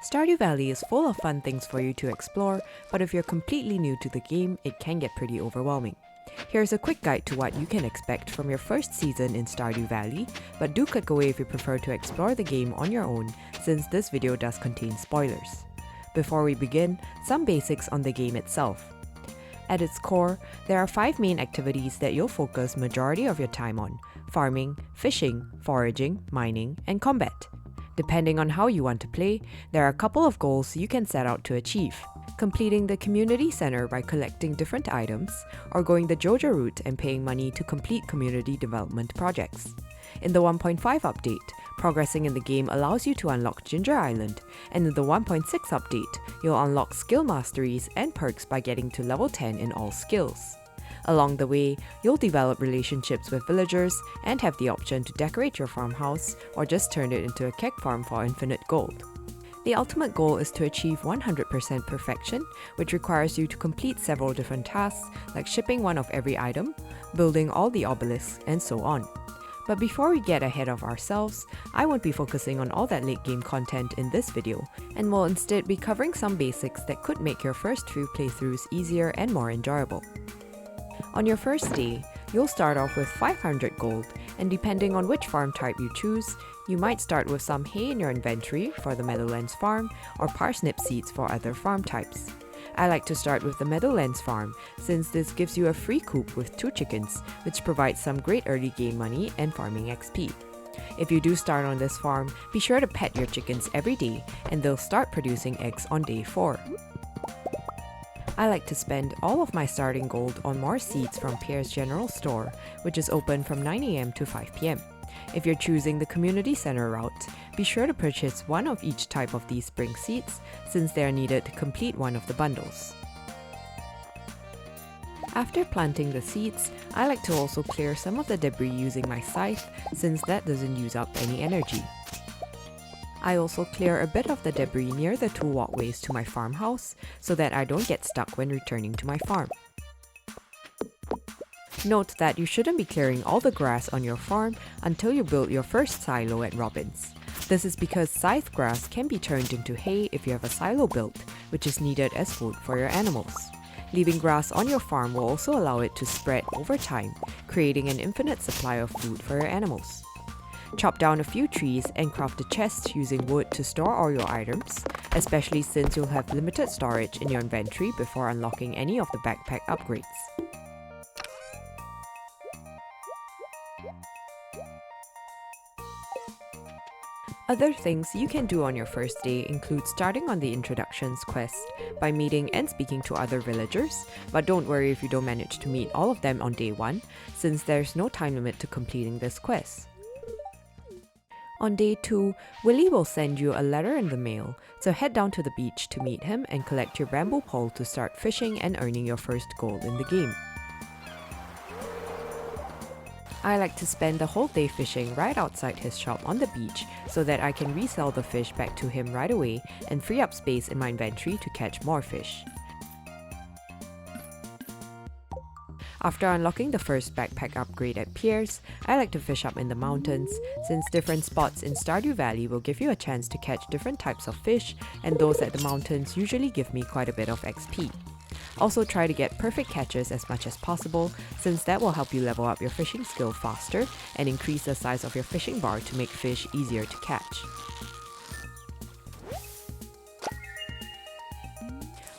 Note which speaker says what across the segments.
Speaker 1: Stardew Valley is full of fun things for you to explore, but if you're completely new to the game, it can get pretty overwhelming. Here's a quick guide to what you can expect from your first season in Stardew Valley, but do click away if you prefer to explore the game on your own, since this video does contain spoilers. Before we begin, some basics on the game itself. At its core, there are 5 main activities that you'll focus majority of your time on: farming, fishing, foraging, mining, and combat. Depending on how you want to play, there are a couple of goals you can set out to achieve. Completing the community center by collecting different items, or going the JoJo route and paying money to complete community development projects. In the 1.5 update, progressing in the game allows you to unlock Ginger Island, and in the 1.6 update, you'll unlock skill masteries and perks by getting to level 10 in all skills. Along the way, you'll develop relationships with villagers and have the option to decorate your farmhouse or just turn it into a keg farm for infinite gold. The ultimate goal is to achieve 100% perfection, which requires you to complete several different tasks like shipping one of every item, building all the obelisks, and so on. But before we get ahead of ourselves, I won't be focusing on all that late game content in this video, and will instead be covering some basics that could make your first few playthroughs easier and more enjoyable. On your first day, you'll start off with 500 gold, and depending on which farm type you choose, you might start with some hay in your inventory for the Meadowlands farm or parsnip seeds for other farm types. I like to start with the Meadowlands farm since this gives you a free coop with 2 chickens, which provides some great early game money and farming XP. If you do start on this farm, be sure to pet your chickens every day and they'll start producing eggs on day 4. I like to spend all of my starting gold on more seeds from Pierre's General Store, which is open from 9 AM to 5 PM. If you're choosing the community center route, be sure to purchase one of each type of these spring seeds, since they are needed to complete one of the bundles. After planting the seeds, I like to also clear some of the debris using my scythe, since that doesn't use up any energy. I also clear a bit of the debris near the 2 walkways to my farmhouse, so that I don't get stuck when returning to my farm. Note that you shouldn't be clearing all the grass on your farm until you build your first silo at Robin's. This is because scythe grass can be turned into hay if you have a silo built, which is needed as food for your animals. Leaving grass on your farm will also allow it to spread over time, creating an infinite supply of food for your animals. Chop down a few trees and craft a chest using wood to store all your items, especially since you'll have limited storage in your inventory before unlocking any of the backpack upgrades. Other things you can do on your first day include starting on the Introductions quest by meeting and speaking to other villagers, but don't worry if you don't manage to meet all of them on day 1, since there's no time limit to completing this quest. On day 2, Willy will send you a letter in the mail, so head down to the beach to meet him and collect your bamboo pole to start fishing and earning your first gold in the game. I like to spend the whole day fishing right outside his shop on the beach so that I can resell the fish back to him right away and free up space in my inventory to catch more fish. After unlocking the first backpack upgrade at Pierre's, I like to fish up in the mountains, since different spots in Stardew Valley will give you a chance to catch different types of fish, and those at the mountains usually give me quite a bit of XP. Also try to get perfect catches as much as possible, since that will help you level up your fishing skill faster and increase the size of your fishing bar to make fish easier to catch.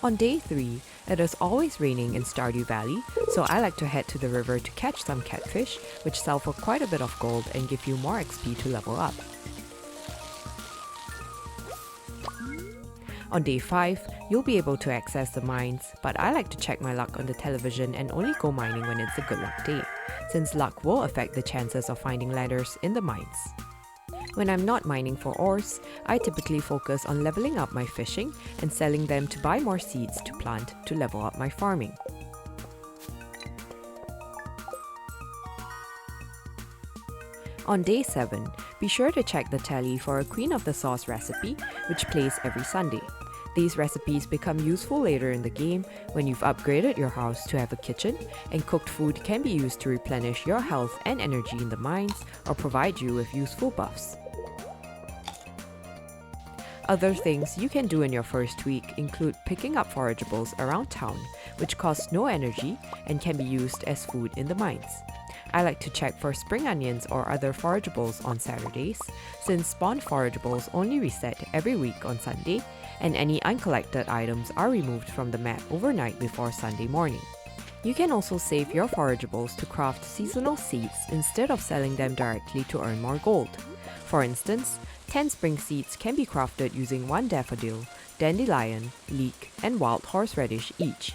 Speaker 1: On day 3, it is always raining in Stardew Valley, so I like to head to the river to catch some catfish, which sell for quite a bit of gold and give you more XP to level up. On day 5, you'll be able to access the mines, but I like to check my luck on the television and only go mining when it's a good luck day, since luck will affect the chances of finding ladders in the mines. When I'm not mining for ores, I typically focus on leveling up my fishing and selling them to buy more seeds to plant to level up my farming. On day 7, be sure to check the tally for a Queen of the Sauce recipe, which plays every Sunday. These recipes become useful later in the game when you've upgraded your house to have a kitchen, and cooked food can be used to replenish your health and energy in the mines or provide you with useful buffs. Other things you can do in your first week include picking up forageables around town, which cost no energy and can be used as food in the mines. I like to check for spring onions or other forageables on Saturdays, since spawned forageables only reset every week on Sunday, and any uncollected items are removed from the map overnight before Sunday morning. You can also save your forageables to craft seasonal seeds instead of selling them directly to earn more gold. For instance, 10 spring seeds can be crafted using 1 daffodil, dandelion, leek, and wild horseradish each.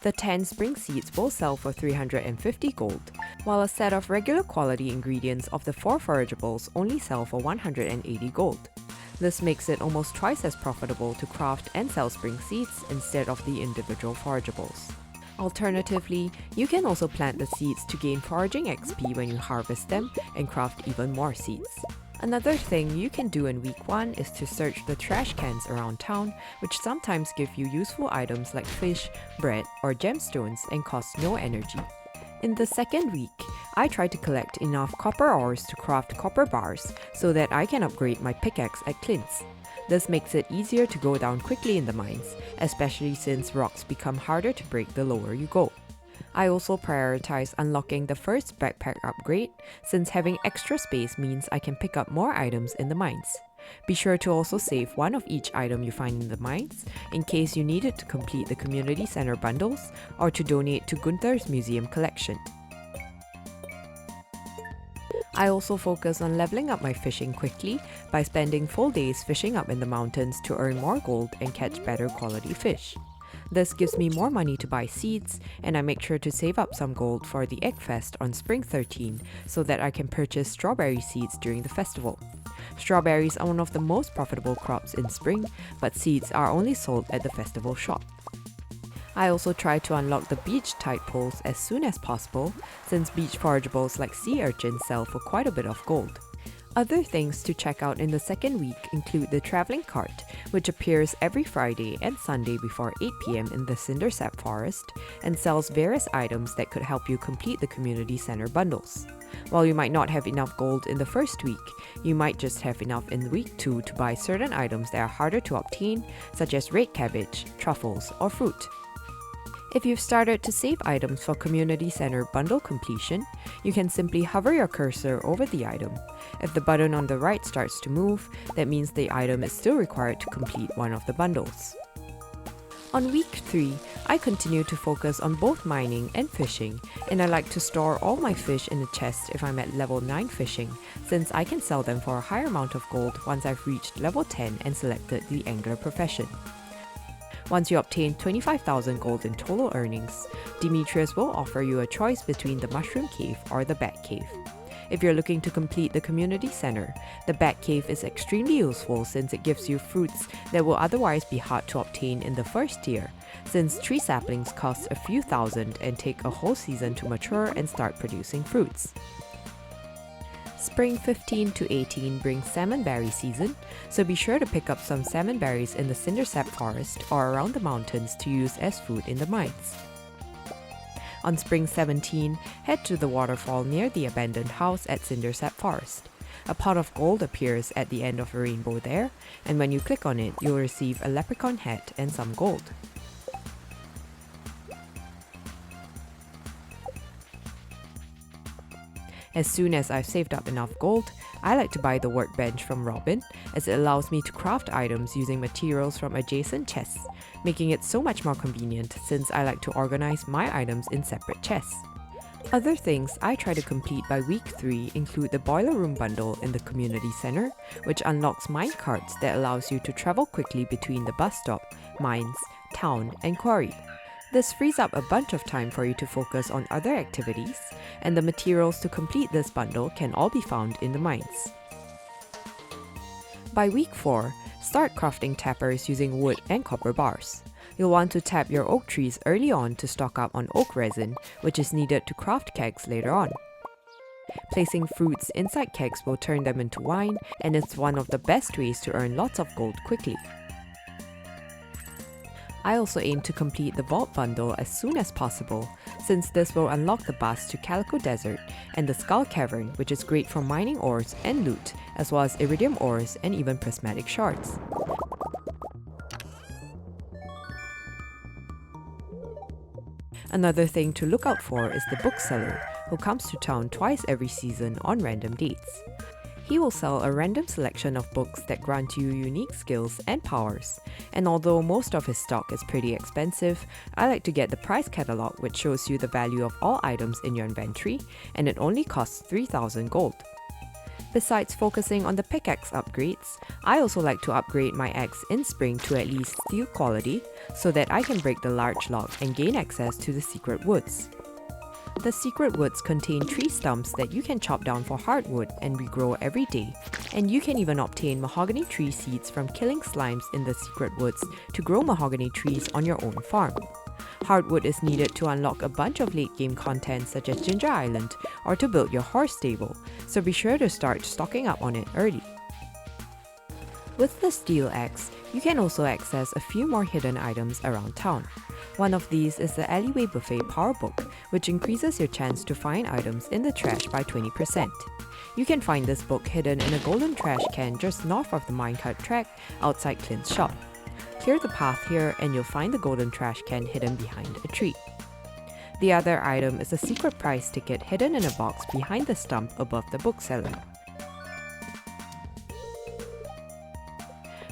Speaker 1: The 10 spring seeds will sell for 350 gold, while a set of regular quality ingredients of the 4 forageables only sell for 180 gold. This makes it almost twice as profitable to craft and sell spring seeds instead of the individual forageables. Alternatively, you can also plant the seeds to gain foraging XP when you harvest them and craft even more seeds. Another thing you can do in week 1 is to search the trash cans around town, which sometimes give you useful items like fish, bread, or gemstones and cost no energy. In the second week, I try to collect enough copper ores to craft copper bars so that I can upgrade my pickaxe at Clint's. This makes it easier to go down quickly in the mines, especially since rocks become harder to break the lower you go. I also prioritize unlocking the first backpack upgrade, since having extra space means I can pick up more items in the mines. Be sure to also save one of each item you find in the mines, in case you need it to complete the community center bundles or to donate to Gunther's museum collection. I also focus on leveling up my fishing quickly by spending full days fishing up in the mountains to earn more gold and catch better quality fish. This gives me more money to buy seeds, and I make sure to save up some gold for the Egg Fest on Spring 13 so that I can purchase strawberry seeds during the festival. Strawberries are one of the most profitable crops in spring, but seeds are only sold at the festival shop. I also try to unlock the beach tide poles as soon as possible, since beach forageables like sea urchins sell for quite a bit of gold. Other things to check out in the second week include the traveling cart, which appears every Friday and Sunday before 8 PM in the Cindersap Forest and sells various items that could help you complete the community center bundles. While you might not have enough gold in the first week, you might just have enough in week 2 to buy certain items that are harder to obtain, such as red cabbage, truffles, or fruit. If you've started to save items for Community Center bundle completion, you can simply hover your cursor over the item. If the button on the right starts to move, that means the item is still required to complete one of the bundles. On week 3, I continue to focus on both mining and fishing, and I like to store all my fish in a chest if I'm at level 9 fishing, since I can sell them for a higher amount of gold once I've reached level 10 and selected the angler profession. Once you obtain 25,000 gold in total earnings, Demetrius will offer you a choice between the Mushroom Cave or the Bat Cave. If you're looking to complete the community center, the Bat Cave is extremely useful since it gives you fruits that will otherwise be hard to obtain in the first year, since tree saplings cost a few thousand and take a whole season to mature and start producing fruits. Spring 15 to 18 brings salmon berry season, so be sure to pick up some salmon berries in the Cindersap Forest or around the mountains to use as food in the mines. On Spring 17, head to the waterfall near the abandoned house at Cindersap Forest. A pot of gold appears at the end of a rainbow there, and when you click on it, you'll receive a leprechaun hat and some gold. As soon as I've saved up enough gold, I like to buy the workbench from Robin, as it allows me to craft items using materials from adjacent chests, making it so much more convenient since I like to organize my items in separate chests. Other things I try to complete by week 3 include the Boiler Room bundle in the community center, which unlocks mine carts that allows you to travel quickly between the bus stop, mines, town, and quarry. This frees up a bunch of time for you to focus on other activities, and the materials to complete this bundle can all be found in the mines. By week 4, start crafting tappers using wood and copper bars. You'll want to tap your oak trees early on to stock up on oak resin, which is needed to craft kegs later on. Placing fruits inside kegs will turn them into wine, and it's one of the best ways to earn lots of gold quickly. I also aim to complete the Vault bundle as soon as possible, since this will unlock the bus to Calico Desert and the Skull Cavern, which is great for mining ores and loot, as well as iridium ores and even prismatic shards. Another thing to look out for is the bookseller, who comes to town twice every season on random dates. He will sell a random selection of books that grant you unique skills and powers, and although most of his stock is pretty expensive, I like to get the price catalog, which shows you the value of all items in your inventory, and it only costs 3,000 gold. Besides focusing on the pickaxe upgrades, I also like to upgrade my axe in spring to at least steel quality so that I can break the large log and gain access to the secret woods. The secret woods contain tree stumps that you can chop down for hardwood and regrow every day, and you can even obtain mahogany tree seeds from killing slimes in the secret woods to grow mahogany trees on your own farm. Hardwood is needed to unlock a bunch of late game content such as Ginger Island or to build your horse stable, so be sure to start stocking up on it early. With the steel axe, you can also access a few more hidden items around town. One of these is the Alleyway Buffet Power Book, which increases your chance to find items in the trash by 20%. You can find this book hidden in a golden trash can just north of the minecart track outside Clint's shop. Clear the path here and you'll find the golden trash can hidden behind a tree. The other item is a secret prize ticket hidden in a box behind the stump above the bookseller.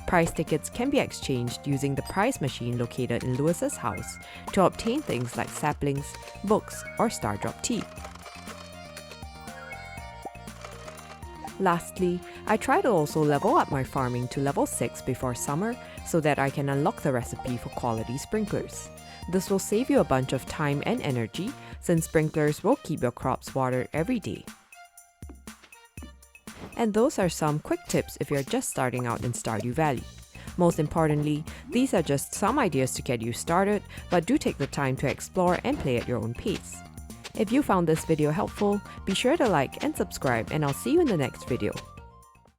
Speaker 1: Prize tickets can be exchanged using the prize machine located in Lewis's house to obtain things like saplings, books, or Stardrop tea. Lastly, I try to also level up my farming to level 6 before summer so that I can unlock the recipe for quality sprinklers. This will save you a bunch of time and energy since sprinklers will keep your crops watered every day. And those are some quick tips if you're just starting out in Stardew Valley. Most importantly, these are just some ideas to get you started, but do take the time to explore and play at your own pace. If you found this video helpful, be sure to like and subscribe, and I'll see you in the next video.